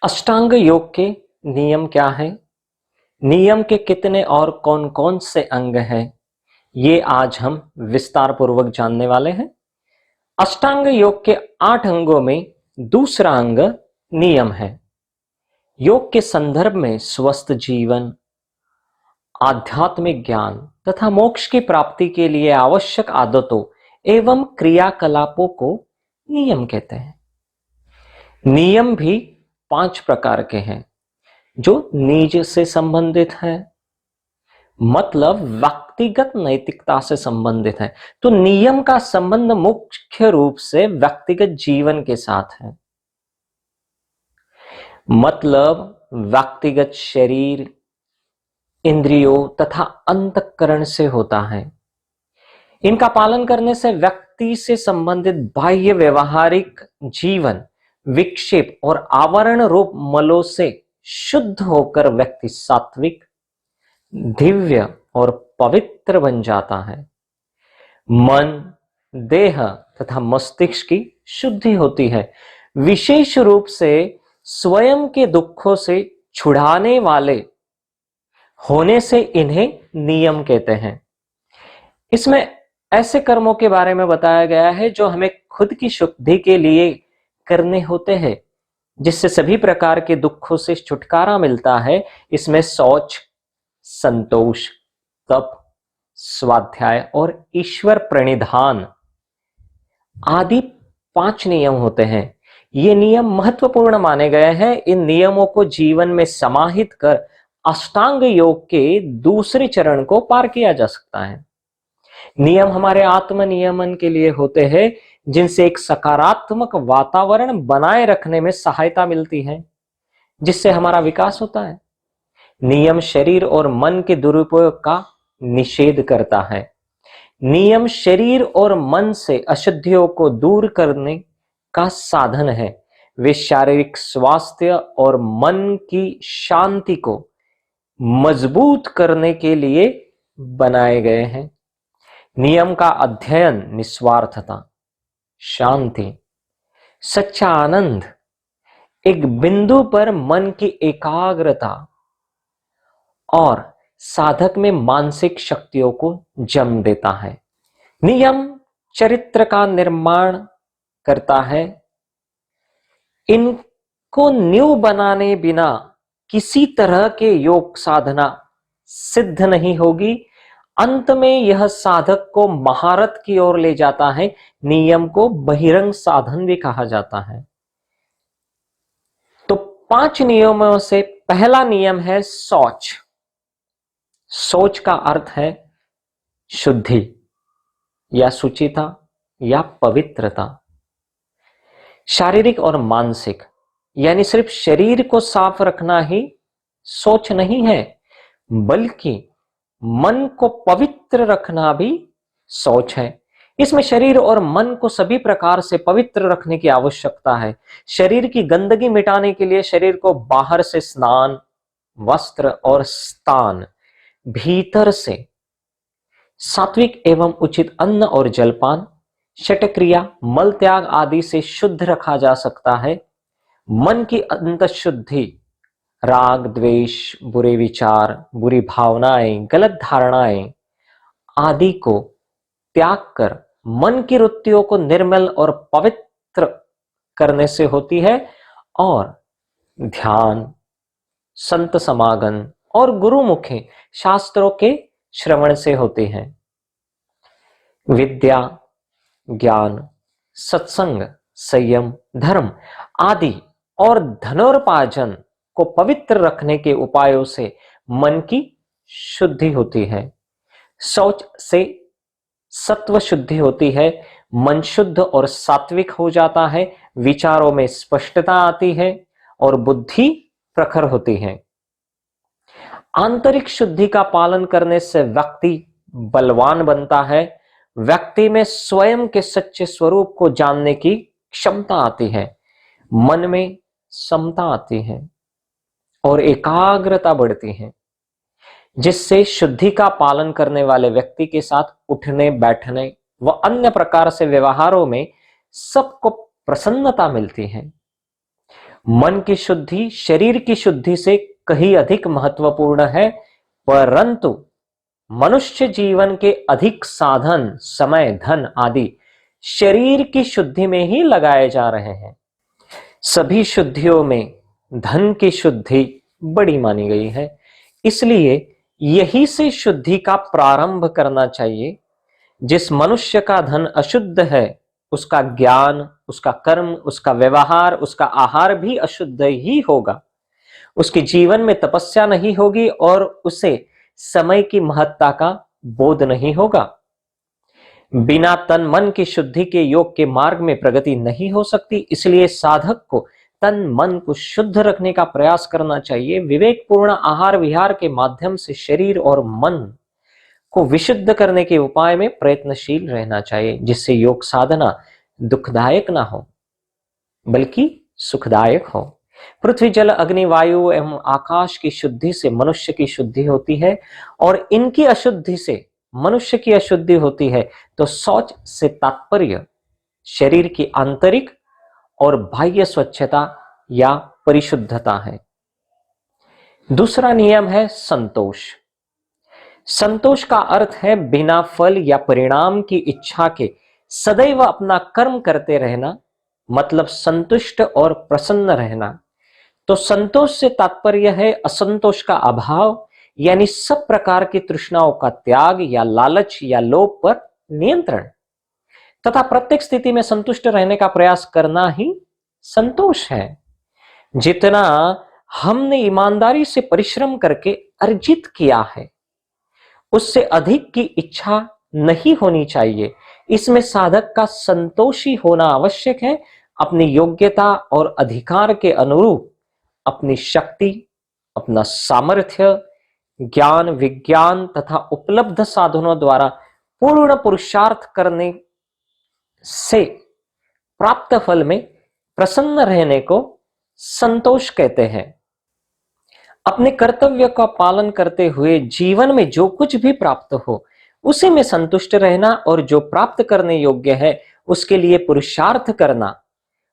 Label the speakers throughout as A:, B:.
A: अष्टांग योग के नियम क्या है? नियम के कितने और कौन कौन से अंग हैं? ये आज हम विस्तार पूर्वक जानने वाले हैं। अष्टांग योग के 8 अंगों में दूसरा अंग नियम है। योग के संदर्भ में स्वस्थ जीवन, आध्यात्मिक ज्ञान तथा मोक्ष की प्राप्ति के लिए आवश्यक आदतों एवं क्रियाकलापों को नियम कहते हैं। नियम भी 5 प्रकार के हैं जो निज से संबंधित है, मतलब व्यक्तिगत नैतिकता से संबंधित है। तो नियम का संबंध मुख्य रूप से व्यक्तिगत जीवन के साथ है, मतलब व्यक्तिगत शरीर, इंद्रियों तथा अंतःकरण से होता है। इनका पालन करने से व्यक्ति से संबंधित बाह्य व्यवहारिक जीवन विक्षेप और आवरण रूप मलों से शुद्ध होकर व्यक्ति सात्विक, दिव्य और पवित्र बन जाता है। मन, देह तथा मस्तिष्क की शुद्धि होती है। विशेष रूप से स्वयं के दुखों से छुड़ाने वाले होने से इन्हें नियम कहते हैं। इसमें ऐसे कर्मों के बारे में बताया गया है जो हमें खुद की शुद्धि के लिए करने होते हैं, जिससे सभी प्रकार के दुखों से छुटकारा मिलता है। इसमें शौच, संतोष, तप, स्वाध्याय और ईश्वर प्रणिधान आदि 5 नियम होते हैं। ये नियम महत्वपूर्ण माने गए हैं। इन नियमों को जीवन में समाहित कर अष्टांग योग के दूसरे चरण को पार किया जा सकता है। नियम हमारे आत्म नियमन के लिए होते हैं, जिनसे एक सकारात्मक वातावरण बनाए रखने में सहायता मिलती है, जिससे हमारा विकास होता है। नियम शरीर और मन के दुरुपयोग का निषेध करता है। नियम शरीर और मन से अशुद्धियों को दूर करने का साधन है। वे शारीरिक स्वास्थ्य और मन की शांति को मजबूत करने के लिए बनाए गए हैं। नियम का अध्ययन निस्वार्थता, शांति, सच्चा आनंद, एक बिंदु पर मन की एकाग्रता और साधक में मानसिक शक्तियों को जन्म देता है। नियम चरित्र का निर्माण करता है। इनको नींव बनाने बिना किसी तरह के योग साधना सिद्ध नहीं होगी। अंत में यह साधक को महारत की ओर ले जाता है। नियम को बहिरंग साधन भी कहा जाता है। तो 5 नियमों से पहला नियम है शौच। शौच का अर्थ है शुद्धि या शुचिता या पवित्रता। शारीरिक और मानसिक, यानी सिर्फ शरीर को साफ रखना ही शौच नहीं है, बल्कि मन को पवित्र रखना भी शौच है। इसमें शरीर और मन को सभी प्रकार से पवित्र रखने की आवश्यकता है। शरीर की गंदगी मिटाने के लिए शरीर को बाहर से स्नान, वस्त्र और स्थान, भीतर से सात्विक एवं उचित अन्न और जलपान, शटक्रिया, मल त्याग आदि से शुद्ध रखा जा सकता है। मन की अंतःशुद्धि, राग, द्वेष, बुरे विचार, बुरी भावनाएं, गलत धारणाएं आदि को त्याग कर मन की वृत्तियों को निर्मल और पवित्र करने से होती है। और ध्यान, संत समागम और गुरुमुखी शास्त्रों के श्रवण से होती है। विद्या, ज्ञान, सत्संग, संयम, धर्म आदि और धनोपार्जन को पवित्र रखने के उपायों से मन की शुद्धि होती है। शौच से सत्व शुद्धि होती है। मन शुद्ध और सात्विक हो जाता है। विचारों में स्पष्टता आती है और बुद्धि प्रखर होती है। आंतरिक शुद्धि का पालन करने से व्यक्ति बलवान बनता है। व्यक्ति में स्वयं के सच्चे स्वरूप को जानने की क्षमता आती है। मन में समता आती है और एकाग्रता बढ़ती है, जिससे शुद्धि का पालन करने वाले व्यक्ति के साथ उठने, बैठने व अन्य प्रकार से व्यवहारों में सबको प्रसन्नता मिलती है। मन की शुद्धि शरीर की शुद्धि से कहीं अधिक महत्वपूर्ण है, परंतु मनुष्य जीवन के अधिक साधन, समय, धन आदि शरीर की शुद्धि में ही लगाए जा रहे हैं। सभी शुद्धियों में धन की शुद्धि बड़ी मानी गई है, इसलिए यही से शुद्धि का प्रारंभ करना चाहिए। जिस मनुष्य का धन अशुद्ध है, उसका ज्ञान, उसका कर्म, उसका व्यवहार, उसका आहार भी अशुद्ध ही होगा। उसके जीवन में तपस्या नहीं होगी और उसे समय की महत्ता का बोध नहीं होगा। बिना तन मन की शुद्धि के योग के मार्ग में प्रगति नहीं हो सकती। इसलिए साधक को तन मन को शुद्ध रखने का प्रयास करना चाहिए। विवेकपूर्ण आहार विहार के माध्यम से शरीर और मन को विशुद्ध करने के उपाय में प्रयत्नशील रहना चाहिए, जिससे योग साधना दुखदायक ना हो बल्कि सुखदायक हो। पृथ्वी, जल, अग्नि, वायु एवं आकाश की शुद्धि से मनुष्य की शुद्धि होती है और इनकी अशुद्धि से मनुष्य की अशुद्धि होती है। तो शौच से तात्पर्य शरीर की आंतरिक और बाह्य स्वच्छता या परिशुद्धता है। दूसरा नियम है संतोष। संतोष का अर्थ है बिना फल या परिणाम की इच्छा के सदैव अपना कर्म करते रहना, मतलब संतुष्ट और प्रसन्न रहना। तो संतोष से तात्पर्य है असंतोष का अभाव, यानी सब प्रकार की तृष्णाओं का त्याग या लालच या लोभ पर नियंत्रण, तथा प्रत्येक स्थिति में संतुष्ट रहने का प्रयास करना ही संतोष है। जितना हमने ईमानदारी से परिश्रम करके अर्जित किया है, उससे अधिक की इच्छा नहीं होनी चाहिए। इसमें साधक का संतोषी होना आवश्यक है। अपनी योग्यता और अधिकार के अनुरूप अपनी शक्ति, अपना सामर्थ्य, ज्ञान, विज्ञान तथा उपलब्ध साधनों द्वारा पूर्ण पुरुषार्थ करने से प्राप्त फल में प्रसन्न रहने को संतोष कहते हैं। अपने कर्तव्य का पालन करते हुए जीवन में जो कुछ भी प्राप्त हो उसी में संतुष्ट रहना, और जो प्राप्त करने योग्य है उसके लिए पुरुषार्थ करना,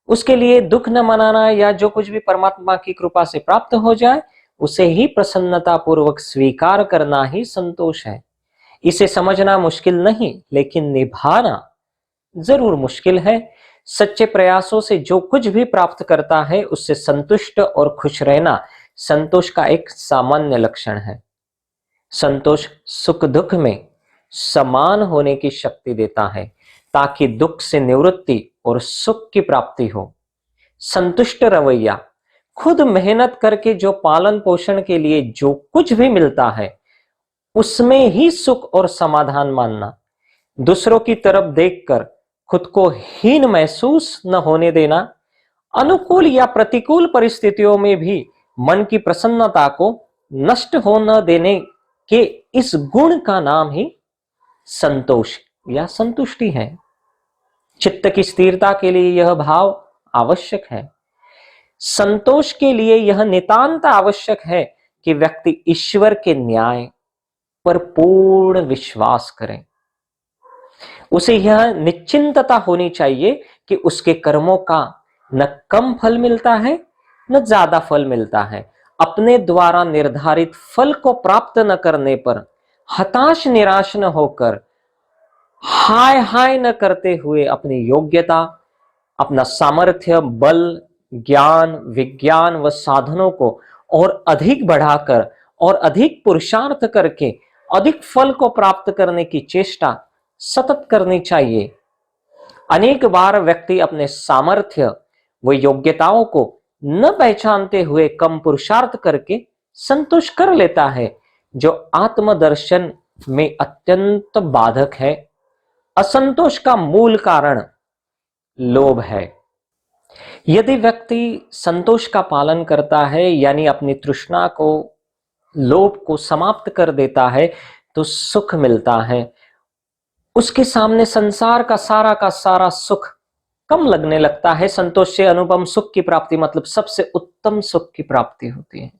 A: उसके लिए दुख न मनाना, या जो कुछ भी परमात्मा की कृपा से प्राप्त हो जाए उसे ही प्रसन्नता पूर्वक स्वीकार करना ही संतोष है। इसे समझना मुश्किल नहीं, लेकिन निभाना जरूर मुश्किल है। सच्चे प्रयासों से जो कुछ भी प्राप्त करता है उससे संतुष्ट और खुश रहना संतोष का एक सामान्य लक्षण है। संतोष सुख दुख में समान होने की शक्ति देता है, ताकि दुख से निवृत्ति और सुख की प्राप्ति हो। संतुष्ट रवैया, खुद मेहनत करके जो पालन पोषण के लिए जो कुछ भी मिलता है उसमें ही सुख और समाधान मानना। दूसरों की तरफ देखकर खुद को हीन महसूस न होने देना। अनुकूल या प्रतिकूल परिस्थितियों में भी मन की प्रसन्नता को नष्ट हो न देने के इस गुण का नाम ही संतोष या संतुष्टि है। चित्त की स्थिरता के लिए यह भाव आवश्यक है। संतोष के लिए यह नितांत आवश्यक है कि व्यक्ति ईश्वर के न्याय पर पूर्ण विश्वास करे। उसे यह निश्चिंतता होनी चाहिए कि उसके कर्मों का न कम फल मिलता है न ज्यादा फल मिलता है। अपने द्वारा निर्धारित फल को प्राप्त न करने पर हताश निराश न होकर हाय हाय न करते हुए अपनी योग्यता, अपना सामर्थ्य, बल, ज्ञान, विज्ञान व साधनों को और अधिक बढ़ाकर और अधिक पुरुषार्थ करके अधिक फल को प्राप्त करने की चेष्टा सतत करनी चाहिए। अनेक बार व्यक्ति अपने सामर्थ्य व योग्यताओं को न पहचानते हुए कम पुरुषार्थ करके संतोष कर लेता है, जो आत्मदर्शन में अत्यंत बाधक है। असंतोष का मूल कारण लोभ है। यदि व्यक्ति संतोष का पालन करता है, यानी अपनी तृष्णा को, लोभ को समाप्त कर देता है, तो सुख मिलता है। उसके सामने संसार का सारा सुख कम लगने लगता है। संतोष से अनुपम सुख की प्राप्ति, मतलब सबसे उत्तम सुख की प्राप्ति होती है।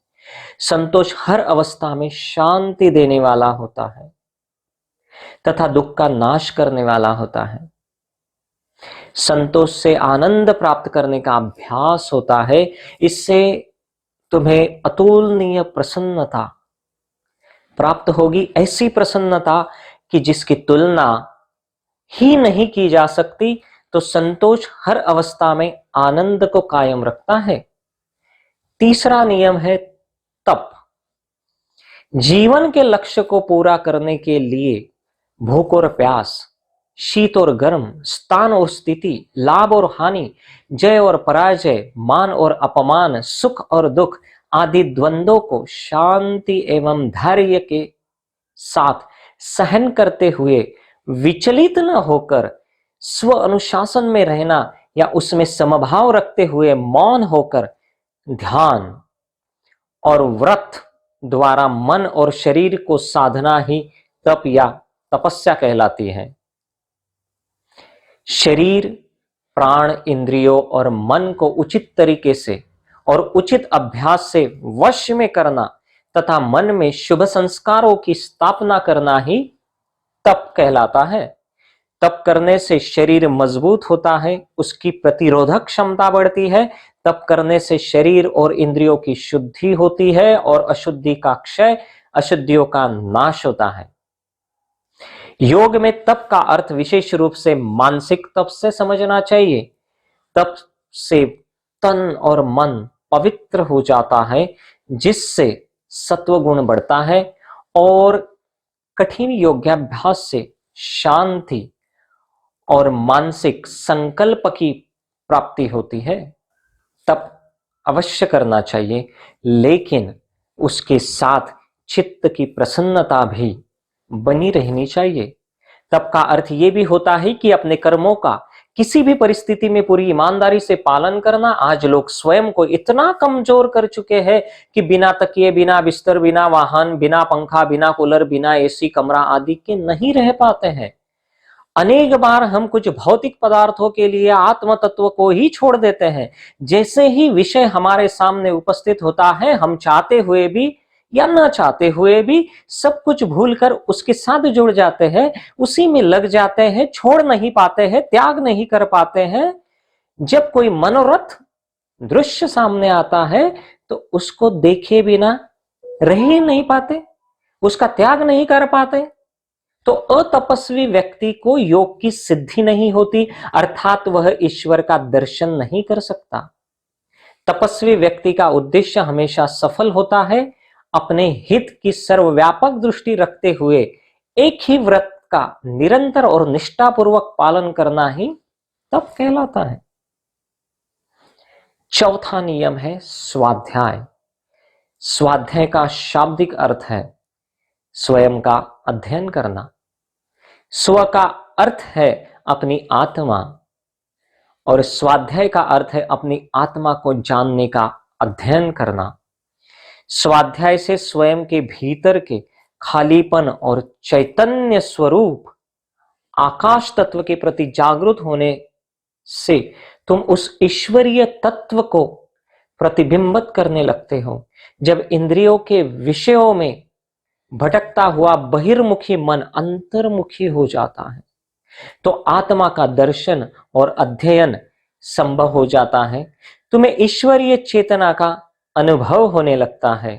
A: संतोष हर अवस्था में शांति देने वाला होता है तथा दुख का नाश करने वाला होता है। संतोष से आनंद प्राप्त करने का अभ्यास होता है। इससे तुम्हें अतुलनीय प्रसन्नता प्राप्त होगी, ऐसी प्रसन्नता कि जिसकी तुलना ही नहीं की जा सकती। तो संतोष हर अवस्था में आनंद को कायम रखता है। तीसरा नियम है तप। जीवन के लक्ष्य को पूरा करने के लिए भूख और प्यास, शीत और गर्म, स्थान और स्थिति, लाभ और हानि, जय और पराजय, मान और अपमान, सुख और दुख आदि द्वंद्वों को शांति एवं धैर्य के साथ सहन करते हुए विचलित न होकर स्व अनुशासन में रहना, या उसमें समभाव रखते हुए मौन होकर ध्यान और व्रत द्वारा मन और शरीर को साधना ही तप या तपस्या कहलाती है। शरीर, प्राण, इंद्रियों और मन को उचित तरीके से और उचित अभ्यास से वश में करना तथा मन में शुभ संस्कारों की स्थापना करना ही तप कहलाता है। तप करने से शरीर मजबूत होता है, उसकी प्रतिरोधक क्षमता बढ़ती है। तप करने से शरीर और इंद्रियों की शुद्धि होती है और अशुद्धि का क्षय, अशुद्धियों का नाश होता है। योग में तप का अर्थ विशेष रूप से मानसिक तप से समझना चाहिए। तप से तन और मन पवित्र हो जाता है, जिससे सत्व गुण बढ़ता है और कठिन योगाभ्यास से शांति और मानसिक संकल्प की प्राप्ति होती है। तप अवश्य करना चाहिए, लेकिन उसके साथ चित्त की प्रसन्नता भी बनी रहनी चाहिए। तप का अर्थ यह भी होता है कि अपने कर्मों का किसी भी परिस्थिति में पूरी ईमानदारी से पालन करना। आज लोग स्वयं को इतना कमजोर कर चुके हैं कि बिना तकिए, बिना बिस्तर, बिना वाहन, बिना पंखा, बिना कूलर, बिना एसी कमरा आदि के नहीं रह पाते हैं। अनेक बार हम कुछ भौतिक पदार्थों के लिए आत्म तत्व को ही छोड़ देते हैं। जैसे ही विषय हमारे सामने उपस्थित होता है, हम चाहते हुए भी या न चाहते हुए भी सब कुछ भूलकर उसके साथ जुड़ जाते हैं, उसी में लग जाते हैं, छोड़ नहीं पाते हैं, त्याग नहीं कर पाते हैं। जब कोई मनोरथ दृश्य सामने आता है तो उसको देखे बिना रह ही नहीं पाते, उसका त्याग नहीं कर पाते। तो अतपस्वी व्यक्ति को योग की सिद्धि नहीं होती, अर्थात वह ईश्वर का दर्शन नहीं कर सकता। तपस्वी व्यक्ति का उद्देश्य हमेशा सफल होता है। अपने हित की सर्वव्यापक दृष्टि रखते हुए एक ही व्रत का निरंतर और निष्ठापूर्वक पालन करना ही तप कहलाता है। चौथा नियम है स्वाध्याय। स्वाध्याय का शाब्दिक अर्थ है स्वयं का अध्ययन करना। स्व का अर्थ है अपनी आत्मा और स्वाध्याय का अर्थ है अपनी आत्मा को जानने का अध्ययन करना। स्वाध्याय से स्वयं के भीतर के खालीपन और चैतन्य स्वरूप आकाश तत्व के प्रति जागरूक होने से तुम उस ईश्वरीय तत्व को प्रतिबिंबित करने लगते हो। जब इंद्रियों के विषयों में भटकता हुआ बहिर्मुखी मन अंतर्मुखी हो जाता है, तो आत्मा का दर्शन और अध्ययन संभव हो जाता है। तुम्हें ईश्वरीय चेतना का अनुभव होने लगता है।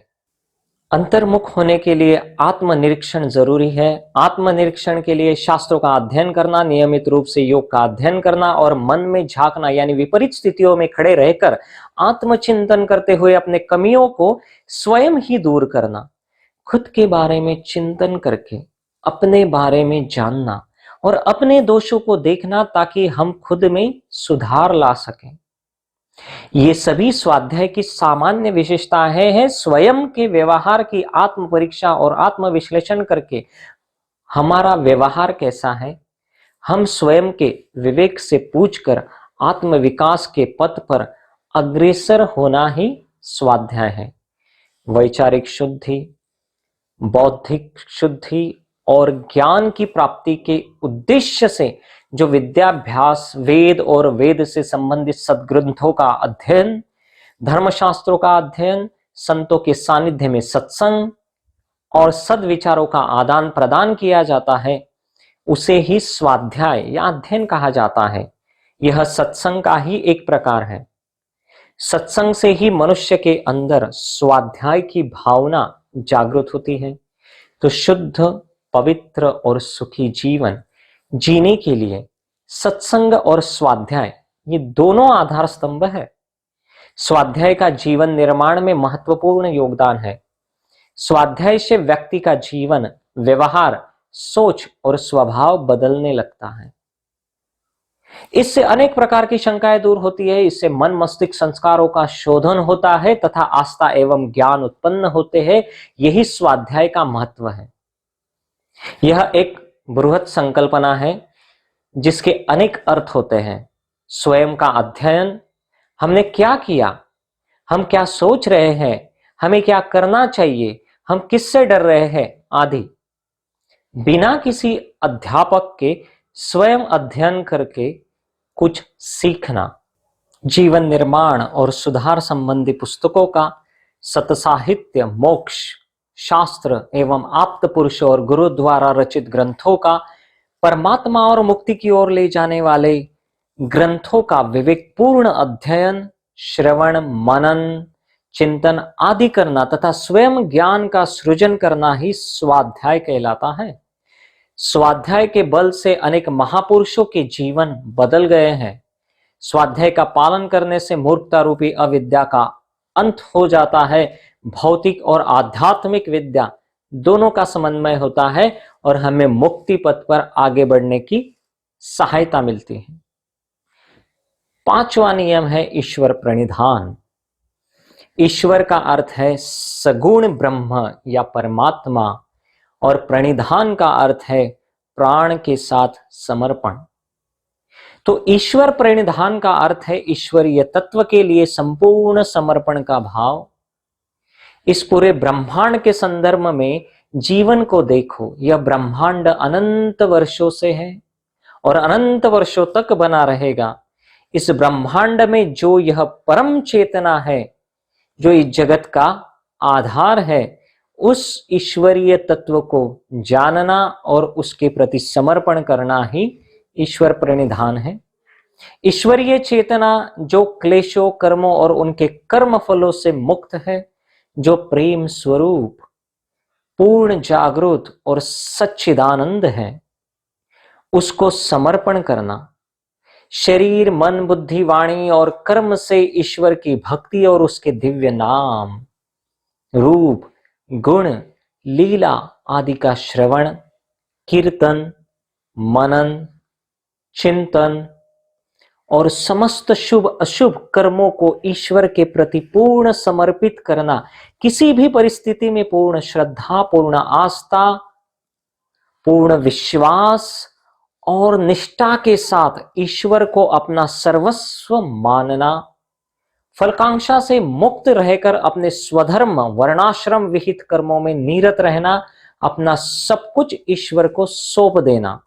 A: अंतर्मुख होने के लिए आत्मनिरीक्षण जरूरी है। आत्मनिरीक्षण के लिए शास्त्रों का अध्ययन करना, नियमित रूप से योग का अध्ययन करना और मन में झांकना, यानी विपरीत स्थितियों में खड़े रहकर आत्मचिंतन करते हुए अपने कमियों को स्वयं ही दूर करना, खुद के बारे में चिंतन करके अपने बारे में जानना और अपने दोषों को देखना, ताकि हम खुद में सुधार ला सकें। ये सभी स्वाध्याय की सामान्य विशेषताएं हैं। स्वयं के व्यवहार की आत्म परीक्षा और आत्म विश्लेषण करके हमारा व्यवहार कैसा है, हम स्वयं के विवेक से पूछकर आत्म विकास के पथ पर अग्रसर होना ही स्वाध्याय है। वैचारिक शुद्धि, बौद्धिक शुद्धि और ज्ञान की प्राप्ति के उद्देश्य से जो विद्याभ्यास, वेद और वेद से संबंधित सद्ग्रंथों का अध्ययन, धर्मशास्त्रों का अध्ययन, संतों के सानिध्य में सत्संग और सद्विचारों का आदान प्रदान किया जाता है, उसे ही स्वाध्याय या अध्ययन कहा जाता है। यह सत्संग का ही एक प्रकार है। सत्संग से ही मनुष्य के अंदर स्वाध्याय की भावना जागृत होती है। तो शुद्ध, पवित्र और सुखी जीवन जीने के लिए सत्संग और स्वाध्याय ये दोनों आधार स्तंभ है। स्वाध्याय का जीवन निर्माण में महत्वपूर्ण योगदान है। स्वाध्याय से व्यक्ति का जीवन, व्यवहार, सोच और स्वभाव बदलने लगता है। इससे अनेक प्रकार की शंकाएं दूर होती है। इससे मन मस्तिष्क संस्कारों का शोधन होता है तथा आस्था एवं ज्ञान उत्पन्न होते हैं। यही स्वाध्याय का महत्व है। यह एक बृहत संकल्पना है जिसके अनेक अर्थ होते हैं। स्वयं का अध्ययन, हमने क्या किया, हम क्या सोच रहे हैं, हमें क्या करना चाहिए, हम किससे डर रहे हैं आदि। बिना किसी अध्यापक के स्वयं अध्ययन करके कुछ सीखना। जीवन निर्माण और सुधार संबंधी पुस्तकों का, सतसाहित्य, मोक्ष शास्त्र एवं आप्त पुरुष और गुरु द्वारा रचित ग्रंथों का, परमात्मा और मुक्ति की ओर ले जाने वाले ग्रंथों का विवेकपूर्ण अध्ययन, श्रवण, मनन, चिंतन आदि करना तथा स्वयं ज्ञान का सृजन करना ही स्वाध्याय कहलाता है। स्वाध्याय के बल से अनेक महापुरुषों के जीवन बदल गए हैं। स्वाध्याय का पालन करने से मूर्खता रूपी अविद्या का अंत हो जाता है। भौतिक और आध्यात्मिक विद्या दोनों का समन्वय होता है और हमें मुक्ति पथ पर आगे बढ़ने की सहायता मिलती है। पांचवा नियम है ईश्वर प्रणिधान। ईश्वर का अर्थ है सगुण ब्रह्म या परमात्मा और प्रणिधान का अर्थ है प्राण के साथ समर्पण। तो ईश्वर प्रणिधान का अर्थ है ईश्वरीय तत्व के लिए संपूर्ण समर्पण का भाव। इस पूरे ब्रह्मांड के संदर्भ में जीवन को देखो। यह ब्रह्मांड अनंत वर्षों से है और अनंत वर्षों तक बना रहेगा। इस ब्रह्मांड में जो यह परम चेतना है, जो इस जगत का आधार है, उस ईश्वरीय तत्व को जानना और उसके प्रति समर्पण करना ही ईश्वर प्रणिधान है। ईश्वरीय चेतना जो क्लेशों, कर्मों और उनके कर्म फलों से मुक्त है, जो प्रेम स्वरूप, पूर्ण जागृत और सच्चिदानंद है, उसको समर्पण करना। शरीर, मन, बुद्धि, वाणी और कर्म से ईश्वर की भक्ति और उसके दिव्य नाम, रूप, गुण, लीला आदि का श्रवण, कीर्तन, मनन, चिंतन और समस्त शुभ अशुभ कर्मों को ईश्वर के प्रति पूर्ण समर्पित करना। किसी भी परिस्थिति में पूर्ण श्रद्धा, पूर्ण आस्था, पूर्ण विश्वास और निष्ठा के साथ ईश्वर को अपना सर्वस्व मानना। फलकांक्षा से मुक्त रहकर अपने स्वधर्म, वर्णाश्रम विहित कर्मों में निरत रहना, अपना सब कुछ ईश्वर को सौंप देना।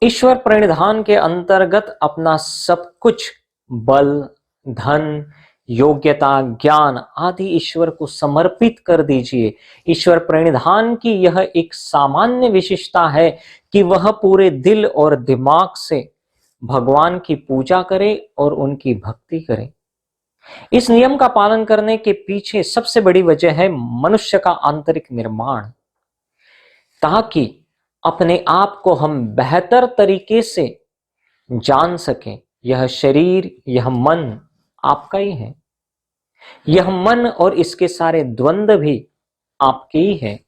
A: ईश्वर प्रणिधान के अंतर्गत अपना सब कुछ, बल, धन, योग्यता, ज्ञान आदि ईश्वर को समर्पित कर दीजिए। ईश्वर प्रणिधान की यह एक सामान्य विशेषता है कि वह पूरे दिल और दिमाग से भगवान की पूजा करे और उनकी भक्ति करे। इस नियम का पालन करने के पीछे सबसे बड़ी वजह है मनुष्य का आंतरिक निर्माण, ताकि अपने आप को हम बेहतर तरीके से जान सकें। यह शरीर, यह मन आपका ही है। यह मन और इसके सारे द्वंद्व भी आपके ही है।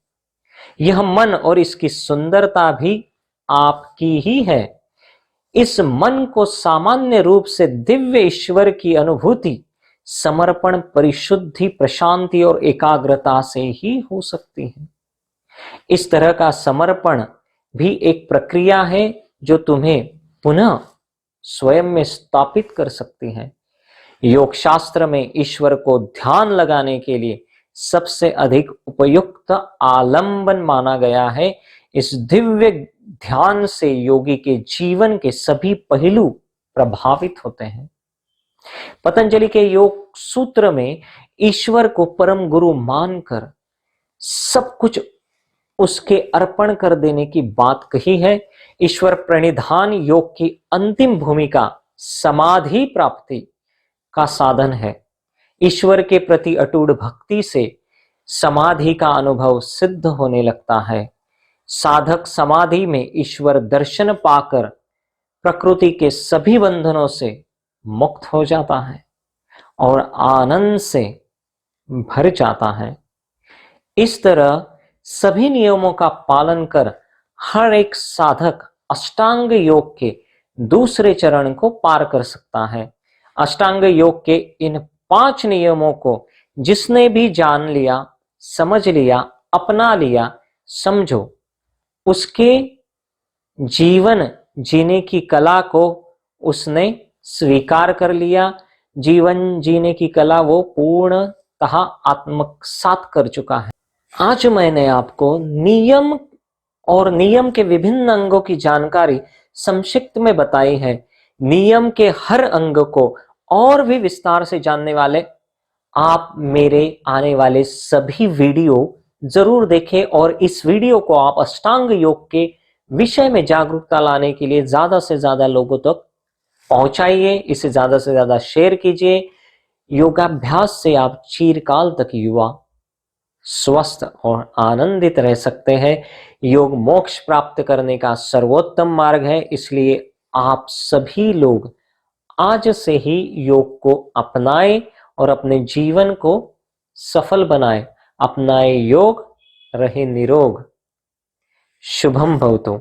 A: यह मन और इसकी सुंदरता भी आपकी ही है। इस मन को सामान्य रूप से दिव्य ईश्वर की अनुभूति, समर्पण, परिशुद्धि, प्रशांति और एकाग्रता से ही हो सकती है। इस तरह का समर्पण भी एक प्रक्रिया है जो तुम्हें पुनः स्वयं में स्थापित कर सकती है। योग शास्त्र में ईश्वर को ध्यान लगाने के लिए सबसे अधिक उपयुक्त आलंबन माना गया है। इस दिव्य ध्यान से योगी के जीवन के सभी पहलू प्रभावित होते हैं। पतंजलि के योग सूत्र में ईश्वर को परम गुरु मानकर सब कुछ उसके अर्पण कर देने की बात कही है। ईश्वर प्रणिधान योग की अंतिम भूमिका समाधि प्राप्ति का साधन है। ईश्वर के प्रति अटूट भक्ति से समाधि का अनुभव सिद्ध होने लगता है। साधक समाधि में ईश्वर दर्शन पाकर प्रकृति के सभी बंधनों से मुक्त हो जाता है और आनंद से भर जाता है। इस तरह सभी नियमों का पालन कर हर एक साधक अष्टांग योग के दूसरे चरण को पार कर सकता है। अष्टांग योग के इन 5 नियमों को जिसने भी जान लिया, समझ लिया, अपना लिया, समझो, उसके जीवन जीने की कला को उसने स्वीकार कर लिया। जीवन जीने की कला वो पूर्णतः आत्मसात कर चुका है। आज मैंने आपको नियम और नियम के विभिन्न अंगों की जानकारी संक्षिप्त में बताई है। नियम के हर अंग को और भी विस्तार से जानने वाले आप मेरे आने वाले सभी वीडियो जरूर देखें और इस वीडियो को आप अष्टांग योग के विषय में जागरूकता लाने के लिए ज्यादा से ज्यादा लोगों तक पहुंचाइए, इसे ज्यादा से ज्यादा शेयर कीजिए। योगाभ्यास से आप चिरकाल तक युवा, स्वस्थ और आनंदित रह सकते हैं। योग मोक्ष प्राप्त करने का सर्वोत्तम मार्ग है, इसलिए आप सभी लोग आज से ही योग को अपनाएं और अपने जीवन को सफल बनाएं। अपनाएं योग, रहे निरोग। शुभम भवतु।